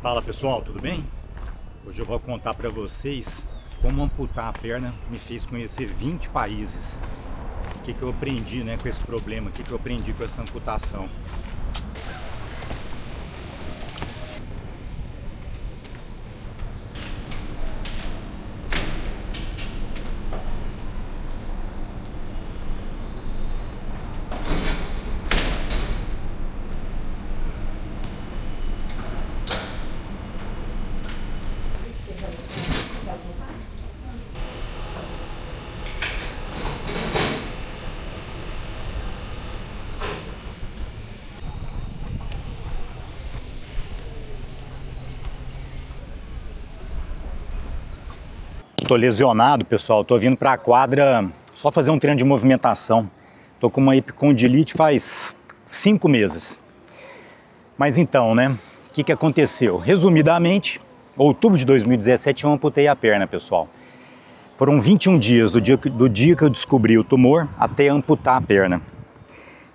Fala pessoal, tudo bem? Hoje eu vou contar para vocês como amputar a perna me fez conhecer 20 países. O que eu aprendi, com esse problema, o que eu aprendi com essa amputação. Tô lesionado, pessoal, tô vindo para a quadra só fazer um treino de movimentação. Tô com uma epicondilite faz 5 meses. Mas então, o que aconteceu? Resumidamente, outubro de 2017 eu amputei a perna, pessoal. Foram 21 dias do dia que eu descobri o tumor até amputar a perna.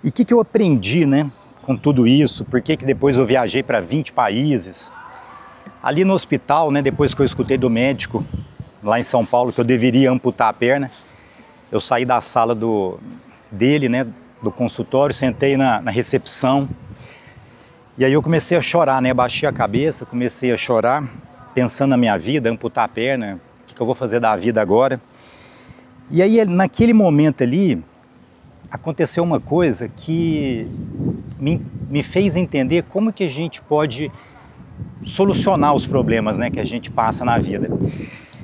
E o que eu aprendi, com tudo isso? Por que depois eu viajei para 20 países? Ali no hospital, depois que eu escutei do médico lá em São Paulo que eu deveria amputar a perna, eu saí da sala dele, do consultório, sentei na recepção e aí eu comecei a chorar, baixei a cabeça, comecei a chorar, pensando na minha vida, amputar a perna, o que eu vou fazer da vida agora. E aí naquele momento ali aconteceu uma coisa que me fez entender como que a gente pode solucionar os problemas, que a gente passa na vida.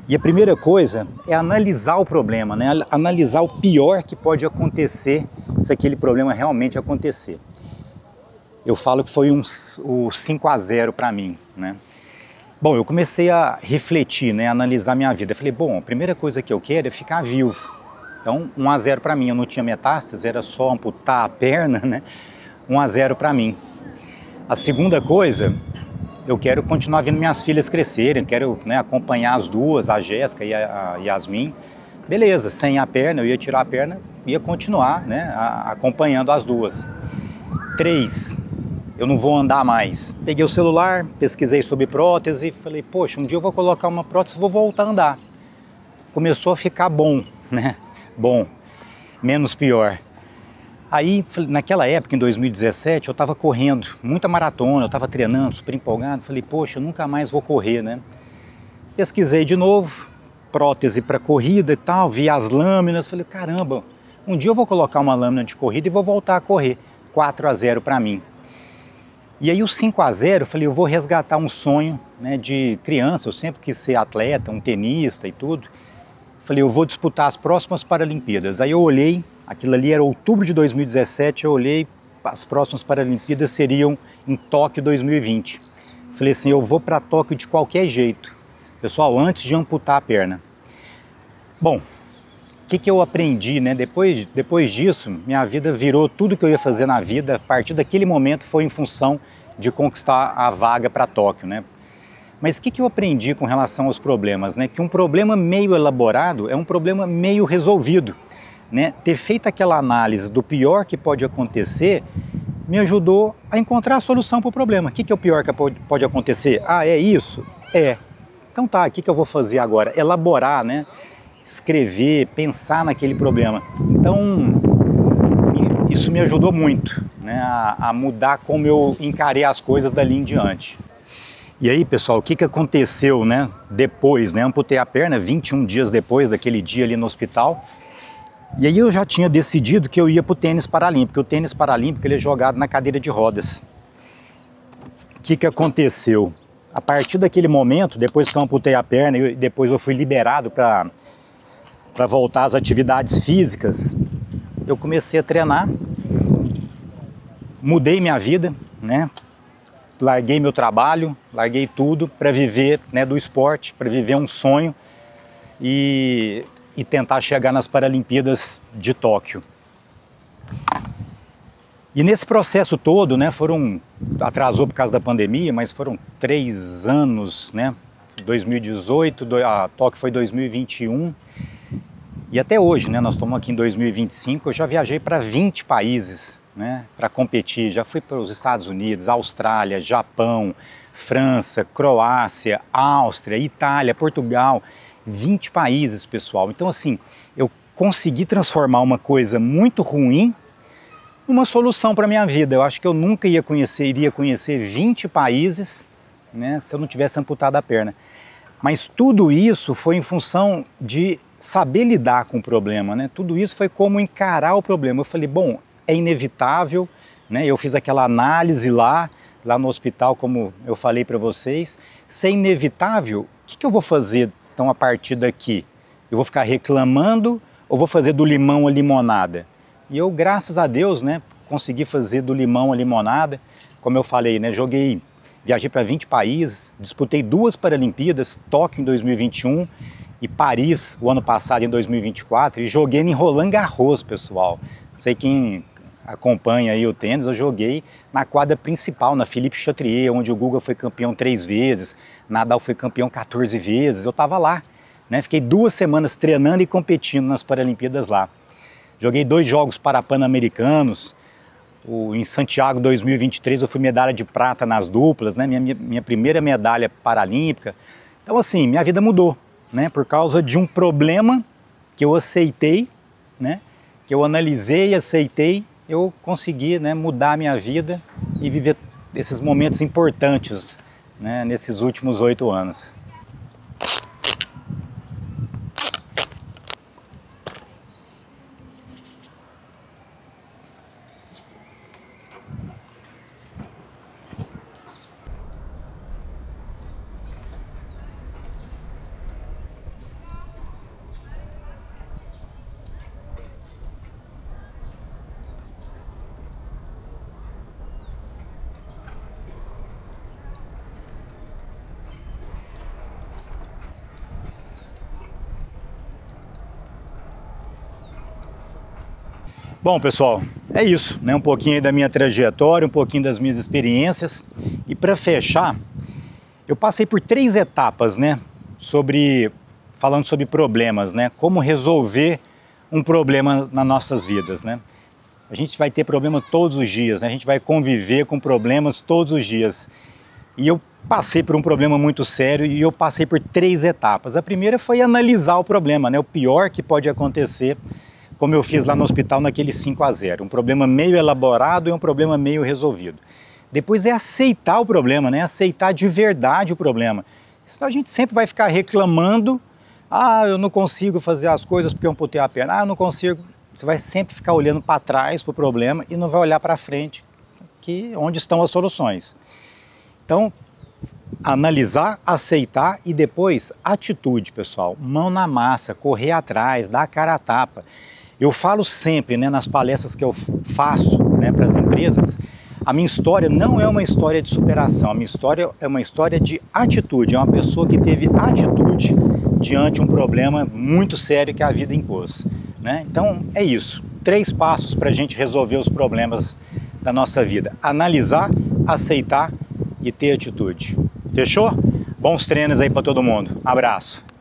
E a primeira coisa é analisar o problema, analisar o pior que pode acontecer se aquele problema realmente acontecer. Eu falo que foi o 5-0 para mim, Bom, eu comecei a refletir, a analisar minha vida. Eu falei, bom, a primeira coisa que eu quero é ficar vivo. Então, 1-0 para mim, eu não tinha metástase, era só amputar a perna, 1-0 para mim. A segunda coisa, eu quero continuar vendo minhas filhas crescerem, quero acompanhar as duas, a Jéssica e a Yasmin. Beleza, sem a perna, eu ia tirar a perna, ia continuar acompanhando as duas. 3, eu não vou andar mais. Peguei o celular, pesquisei sobre prótese, falei, poxa, um dia eu vou colocar uma prótese e vou voltar a andar. Começou a ficar bom, Bom, menos pior. Aí, naquela época, em 2017, eu estava correndo muita maratona, eu estava treinando, super empolgado. Falei, poxa, eu nunca mais vou correr, Pesquisei de novo, prótese para corrida e tal, vi as lâminas. Falei, caramba, um dia eu vou colocar uma lâmina de corrida e vou voltar a correr. 4-0 para mim. E aí o 5-0, eu falei, eu vou resgatar um sonho de criança. Eu sempre quis ser atleta, um tenista e tudo. Falei, eu vou disputar as próximas Paralimpíadas. Aí eu olhei, aquilo ali era outubro de 2017, eu olhei, as próximas Paralimpíadas seriam em Tóquio 2020. Falei assim, eu vou para Tóquio de qualquer jeito. Pessoal, antes de amputar a perna. Bom, o que eu aprendi, Depois disso, minha vida virou tudo que eu ia fazer na vida. A partir daquele momento foi em função de conquistar a vaga para Tóquio, Mas o que eu aprendi com relação aos problemas? Que um problema meio elaborado é um problema meio resolvido. Ter feito aquela análise do pior que pode acontecer me ajudou a encontrar a solução para o problema. O que é o pior que pode acontecer? Ah, é isso? É. Então tá, o que eu vou fazer agora? Elaborar, escrever, pensar naquele problema. Então, isso me ajudou muito, a mudar como eu encarei as coisas dali em diante. E aí, pessoal, o que aconteceu, depois, amputei a perna 21 dias depois daquele dia ali no hospital. E aí eu já tinha decidido que eu ia para o tênis paralímpico. O tênis paralímpico ele é jogado na cadeira de rodas. O que aconteceu? A partir daquele momento, depois que eu amputei a perna e depois eu fui liberado para voltar às atividades físicas, eu comecei a treinar, mudei minha vida, larguei meu trabalho, larguei tudo para viver do esporte, para viver um sonho e tentar chegar nas Paralimpíadas de Tóquio. E nesse processo todo, atrasou por causa da pandemia, mas foram 3 anos, 2018, a Tóquio foi 2021 e até hoje, nós estamos aqui em 2025, eu já viajei para 20 países, para competir. Já fui para os Estados Unidos, Austrália, Japão, França, Croácia, Áustria, Itália, Portugal, 20 países, pessoal. Então, assim, eu consegui transformar uma coisa muito ruim numa solução para a minha vida. Eu acho que eu nunca iria conhecer 20 países, né, se eu não tivesse amputado a perna. Mas tudo isso foi em função de saber lidar com o problema, né? Tudo isso foi como encarar o problema. Eu falei, bom, é inevitável, né? Eu fiz aquela análise lá no hospital, como eu falei para vocês. Se é inevitável, o que eu vou fazer então a partir daqui? Eu vou ficar reclamando ou vou fazer do limão a limonada? E eu, graças a Deus, né, consegui fazer do limão a limonada. Como eu falei, né, viajei para 20 países, disputei 2 Paralimpíadas, Tóquio em 2021 e Paris o ano passado em 2024, e joguei em Roland Garros, pessoal. Não sei quem acompanha aí o tênis, eu joguei na quadra principal, na Philippe Chatrier, onde o Guga foi campeão 3 vezes, Nadal foi campeão 14 vezes, eu estava lá, né? Fiquei 2 semanas treinando e competindo nas Paralimpíadas lá. Joguei 2 jogos Pan-Americanos, em Santiago 2023 eu fui medalha de prata nas duplas, né? Minha primeira medalha paralímpica. Então assim, minha vida mudou, né? Por causa de um problema que eu aceitei, né? Que eu analisei e aceitei, eu consegui, né, mudar a minha vida e viver esses momentos importantes, né, nesses últimos 8 anos. Bom, pessoal, é isso, né? Um pouquinho aí da minha trajetória, um pouquinho das minhas experiências. E para fechar, eu passei por 3 etapas, né? Falando sobre problemas, né? Como resolver um problema nas nossas vidas, né? A gente vai ter problema todos os dias, né? A gente vai conviver com problemas todos os dias. E eu passei por um problema muito sério e eu passei por 3 etapas. A primeira foi analisar o problema, né? O pior que pode acontecer, como eu fiz lá no hospital naquele 5-0. Um problema meio elaborado e um problema meio resolvido. Depois é aceitar o problema, né? Aceitar de verdade o problema. Senão a gente sempre vai ficar reclamando, eu não consigo fazer as coisas porque eu amputei a perna, eu não consigo. Você vai sempre ficar olhando para trás para o problema e não vai olhar para frente, onde estão as soluções. Então, analisar, aceitar e depois atitude, pessoal. Mão na massa, correr atrás, dar a cara a tapa. Eu falo sempre, né, nas palestras que eu faço, né, para as empresas, a minha história não é uma história de superação, a minha história é uma história de atitude, é uma pessoa que teve atitude diante de um problema muito sério que a vida impôs, né? Então é isso, 3 passos para a gente resolver os problemas da nossa vida: analisar, aceitar e ter atitude. Fechou? Bons treinos aí para todo mundo. Abraço!